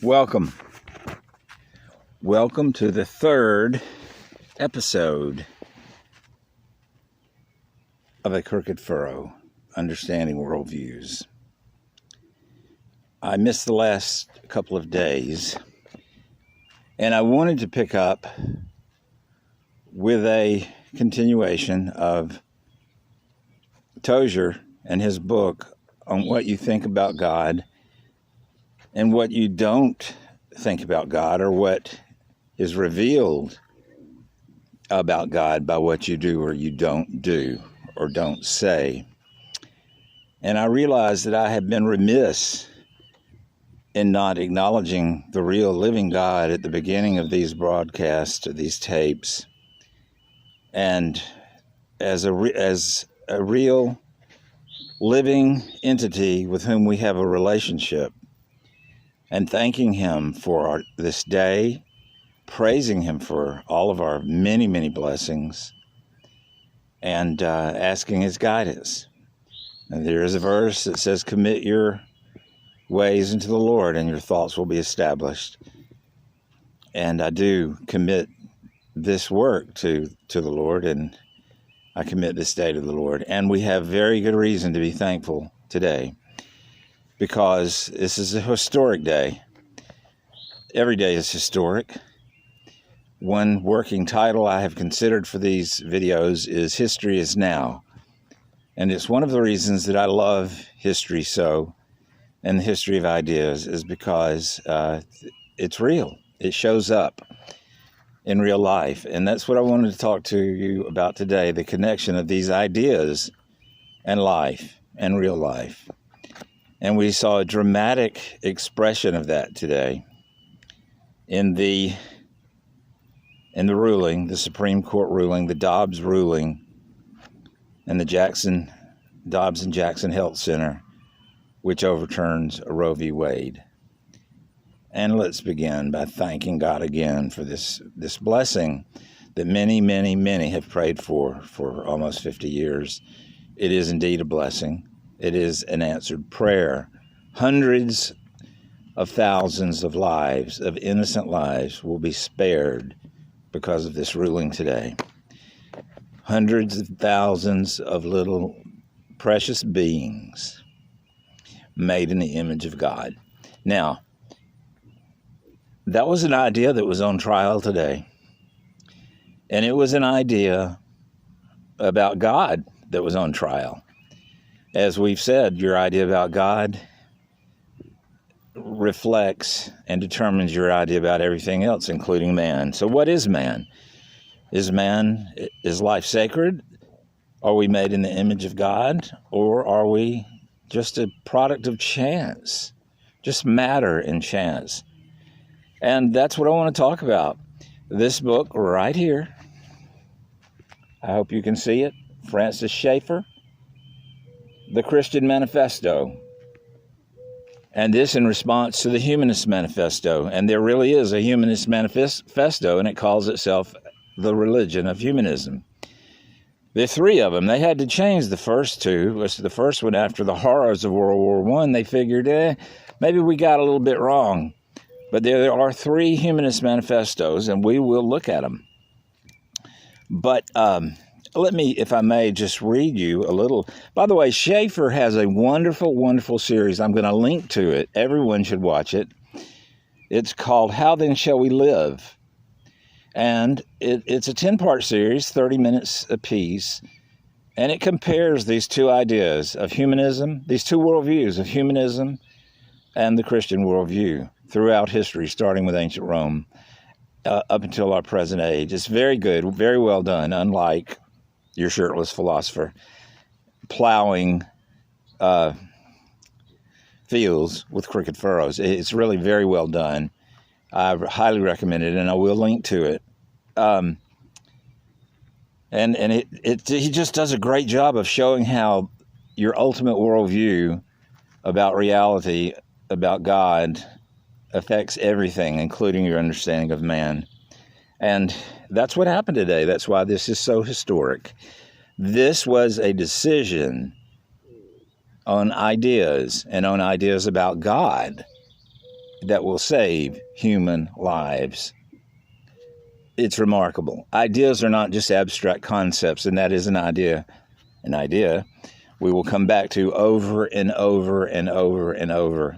Welcome. Welcome to the third episode of A Crooked Furrow, Understanding Worldviews. I missed the last couple of days, and I wanted to pick up with a continuation of Tozer and his book on what you think about God and what you don't think about God, or what is revealed about God by what you do or you don't do or don't say. And I realized that I have been remiss in not acknowledging the real living God at the beginning of these broadcasts, or these tapes, and as a real living entity with whom we have a relationship, and thanking him for this day, praising him for all of our many, many blessings, and asking his guidance. And there is a verse that says, commit your ways into the Lord and your thoughts will be established. And I do commit this work to the Lord, and I commit this day to the Lord. And we have very good reason to be thankful today, because this is a historic day. Every day is historic. One working title I have considered for these videos is History is Now. And it's one of the reasons that I love history so, and the history of ideas, is because it's real. It shows up in real life. And that's what I wanted to talk to you about today, the connection of these ideas and life and real life. And we saw a dramatic expression of that today in the ruling, the Supreme Court ruling, the Dobbs ruling, and the Dobbs and Jackson Health Center, which overturns Roe v. Wade. And let's begin by thanking God again for this blessing that many, many, many have prayed for almost 50 years. It is indeed a blessing. It is an answered prayer. Hundreds of thousands of lives, of innocent lives, will be spared because of this ruling today. Hundreds of thousands of little precious beings made in the image of God. Now, that was an idea that was on trial today. And it was an idea about God that was on trial. As we've said, your idea about God reflects and determines your idea about everything else, including man. So what is man? Is life sacred? Are we made in the image of God? Or are we just a product of chance? Just matter and chance. And that's what I want to talk about. This book right here. I hope you can see it. Francis Schaeffer, The Christian Manifesto. And this in response to the Humanist Manifesto. And there really is a Humanist Manifesto, and it calls itself The Religion of Humanism. There are three of them. They had to change the first two. The first one, after the horrors of World War I, they figured, maybe we got a little bit wrong. But there are three Humanist Manifestos, and we will look at them. But let me, if I may, just read you a little. By the way, Schaeffer has a wonderful, wonderful series. I'm going to link to it. Everyone should watch it. It's called How Then Shall We Live? And it's a 10-part series, 30 minutes apiece. And it compares these two ideas of humanism, these two worldviews of humanism and the Christian worldview throughout history, starting with ancient Rome up until our present age. It's very good, very well done, unlike your shirtless philosopher plowing fields with crooked furrows. It's really very well done. I highly recommend it, and I will link to it. And he just does a great job of showing how your ultimate worldview about reality, about God, affects everything, including your understanding of man. And that's what happened today. That's why this is so historic. This was a decision on ideas, and on ideas about God, that will save human lives. It's remarkable. Ideas are not just abstract concepts, and that is an idea. An idea we will come back to over and over and over and over.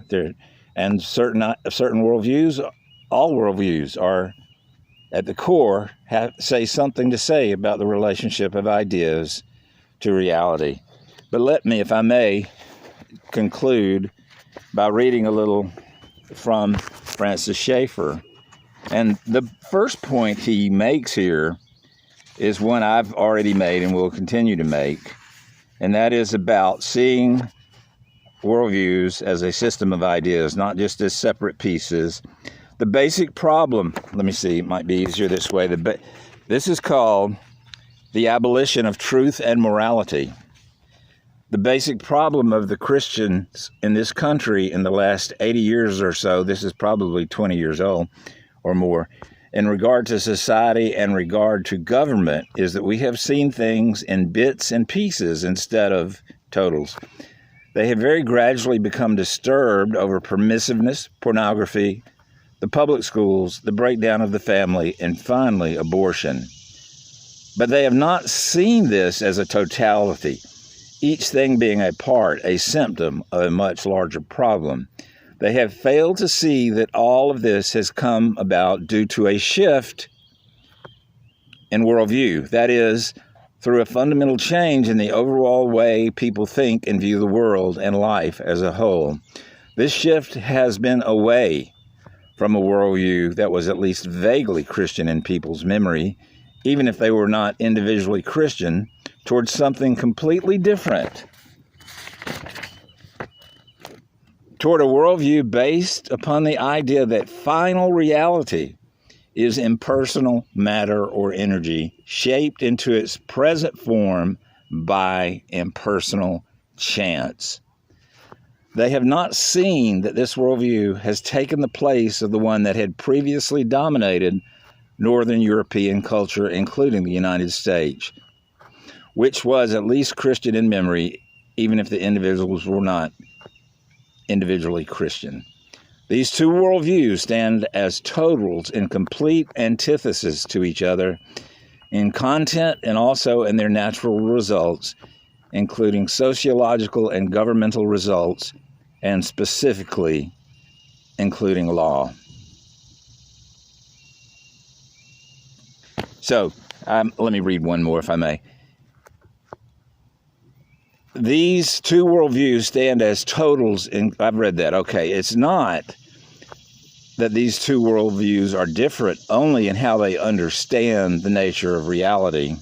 And certain worldviews, all worldviews are at the core, say something to say about the relationship of ideas to reality. But let me, if I may, conclude by reading a little from Francis Schaeffer. And the first point he makes here is one I've already made and will continue to make, and that is about seeing worldviews as a system of ideas, not just as separate pieces. The basic problem, let me see, it might be easier this way. This is called the abolition of truth and morality. The basic problem of the Christians in this country in the last 80 years or so, this is probably 20 years old or more, in regard to society and regard to government, is that we have seen things in bits and pieces instead of totals. They have very gradually become disturbed over permissiveness, pornography, the public schools, the breakdown of the family, and finally, abortion. But they have not seen this as a totality, each thing being a part, a symptom of a much larger problem. They have failed to see that all of this has come about due to a shift in worldview. That is, through a fundamental change in the overall way people think and view the world and life as a whole. This shift has been away from a worldview that was at least vaguely Christian in people's memory, even if they were not individually Christian, towards something completely different. Toward a worldview based upon the idea that final reality is impersonal matter or energy shaped into its present form by impersonal chance. They have not seen that this worldview has taken the place of the one that had previously dominated Northern European culture, including the United States, which was at least Christian in memory, even if the individuals were not individually Christian. These two worldviews stand as totals in complete antithesis to each other in content and also in their natural results, including sociological and governmental results, and specifically including law. So, let me read one more, if I may. These two worldviews stand as totals I've read that. Okay, it's not that these two worldviews are different only in how they understand the nature of reality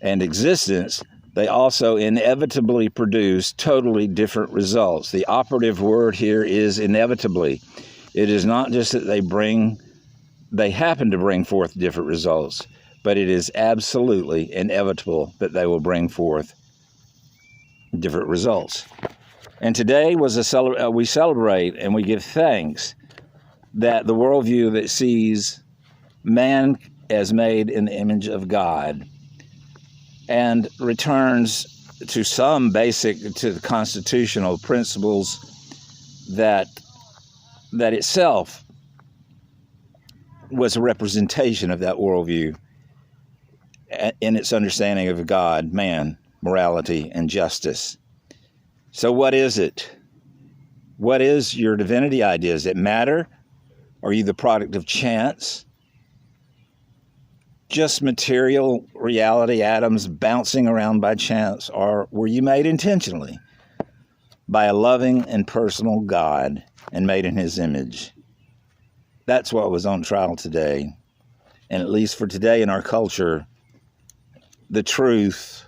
and existence. They also inevitably produce totally different results. The operative word here is inevitably. It is not just that they happen to bring forth different results, but it is absolutely inevitable that they will bring forth different results. And today we celebrate and we give thanks that the worldview that sees man as made in the image of God and returns to the constitutional principles that itself was a representation of that worldview in its understanding of God, man, morality, and justice. So what is it? What is your divinity idea? Does it matter? Are you the product of chance? Just material reality, atoms bouncing around by chance? Or were you made intentionally by a loving and personal God and made in His image? That's what was on trial today. And at least for today in our culture, the truth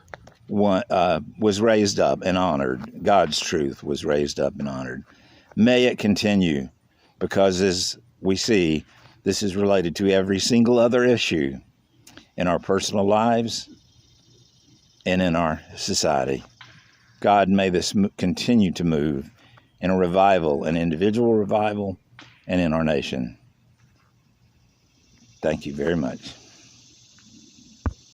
was raised up and honored. God's truth was raised up and honored. May it continue, because as we see, this is related to every single other issue in our personal lives and in our society. God, may this continue to move in a revival, an individual revival, and in our nation. Thank you very much.